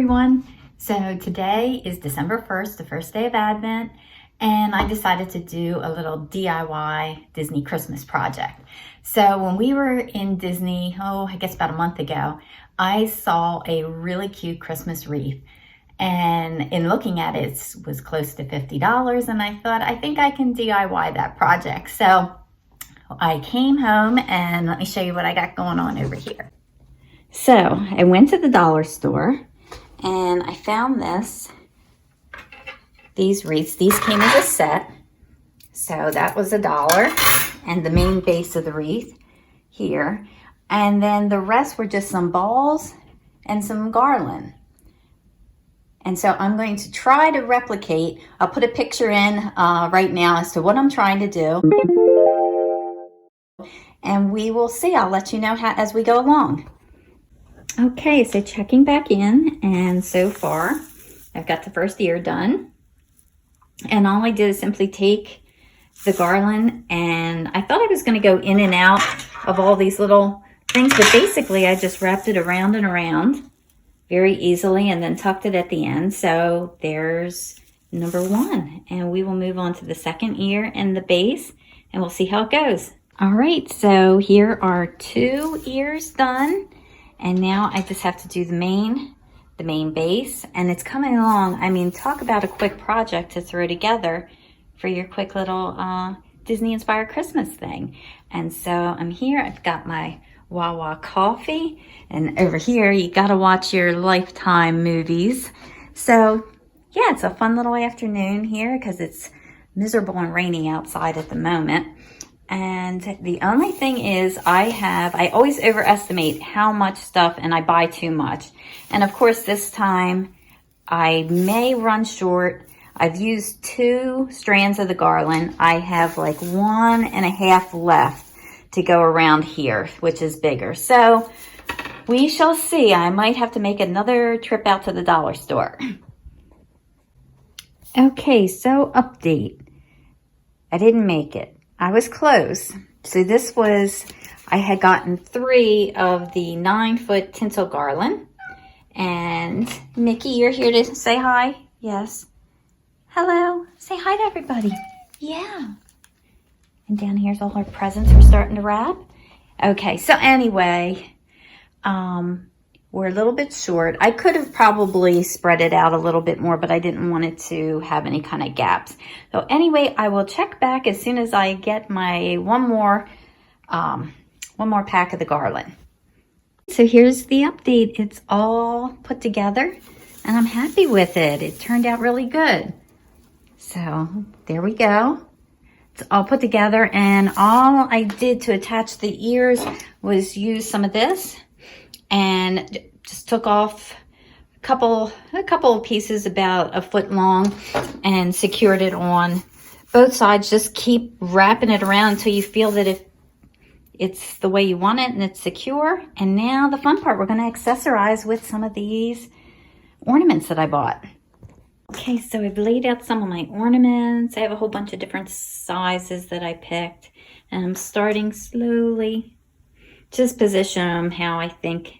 everyone. So today is December 1st, the first day of Advent, and I decided to do a little DIY Disney Christmas project. So when we were in Disney, I guess about a month ago, I saw a really cute Christmas wreath. And in looking at it, it was close to $50, and I thought, I think I can DIY that project. So I came home and let me show you what I got going on over here. So I went to the dollar store and I found these wreaths. These came as a set. So that was $1, and the main base of the wreath here. And then the rest were just some balls and some garland. And so I'm going to try to replicate. I'll put a picture in right now as to what I'm trying to do. And we will see. I'll let you know as we go along. Okay, so checking back in, and so far I've got the first ear done. And all I did is simply take the garland, and I thought I was going to go in and out of all these little things, but basically I just wrapped it around and around very easily and then tucked it at the end. So there's number one, and we will move on to the second ear and the base, and we'll see how it goes. All right, so here are 2 ears done. And now I just have to do the main base, and it's coming along. I mean, talk about a quick project to throw together for your quick little Disney-inspired Christmas thing. And so I'm here, I've got my Wawa coffee, and over here, you gotta watch your Lifetime movies. So yeah, it's a fun little afternoon here because it's miserable and rainy outside at the moment. And the only thing is I always overestimate how much stuff, and I buy too much. And of course this time I may run short. I've used 2 strands of the garland. I have like 1.5 left to go around here, which is bigger. So we shall see. I might have to make another trip out to the dollar store. Okay, so update. I didn't make it. I was close. So this was, I had gotten 3 of the 9-foot tinsel garland. And Mickey, you're here to say hi? Yes. Hello. Say hi to everybody. Yeah. And down here's all our presents we're starting to wrap. Okay, so anyway, we're a little bit short. I could have probably spread it out a little bit more, but I didn't want it to have any kind of gaps. So anyway, I will check back as soon as I get my one more pack of the garland. So here's the update. It's all put together and I'm happy with it. It turned out really good. So there we go. It's all put together, and all I did to attach the ears was use some of this and just took off a couple of pieces about a foot long and secured it on both sides. Just keep wrapping it around until you feel that it's the way you want it and it's secure. And now the fun part, we're going to accessorize with some of these ornaments that I bought. Okay, so I've laid out some of my ornaments. I have a whole bunch of different sizes that I picked, and I'm starting slowly. Just position them how I think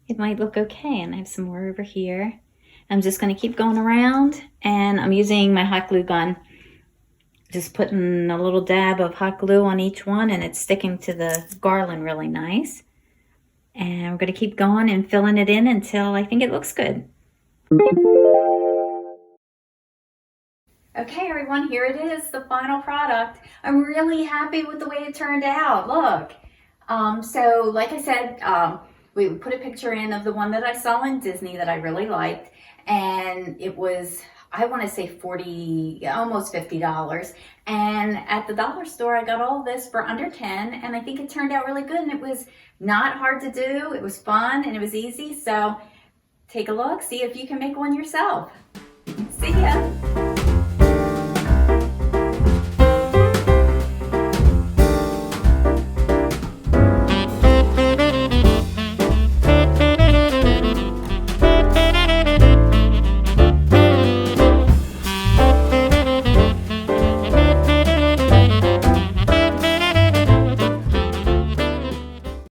it might look okay. And I have some more over here. I'm just going to keep going around, and I'm using my hot glue gun. Just putting a little dab of hot glue on each one, and it's sticking to the garland really nice. And we're going to keep going and filling it in until I think it looks good. Okay, everyone, here it is, the final product. I'm really happy with the way it turned out. Look. So like I said, we put a picture in of the one that I saw in Disney that I really liked, and it was, I want to say almost $50. And at the dollar store, I got all this for under 10, and I think it turned out really good, and it was not hard to do. It was fun and it was easy. So take a look, see if you can make one yourself.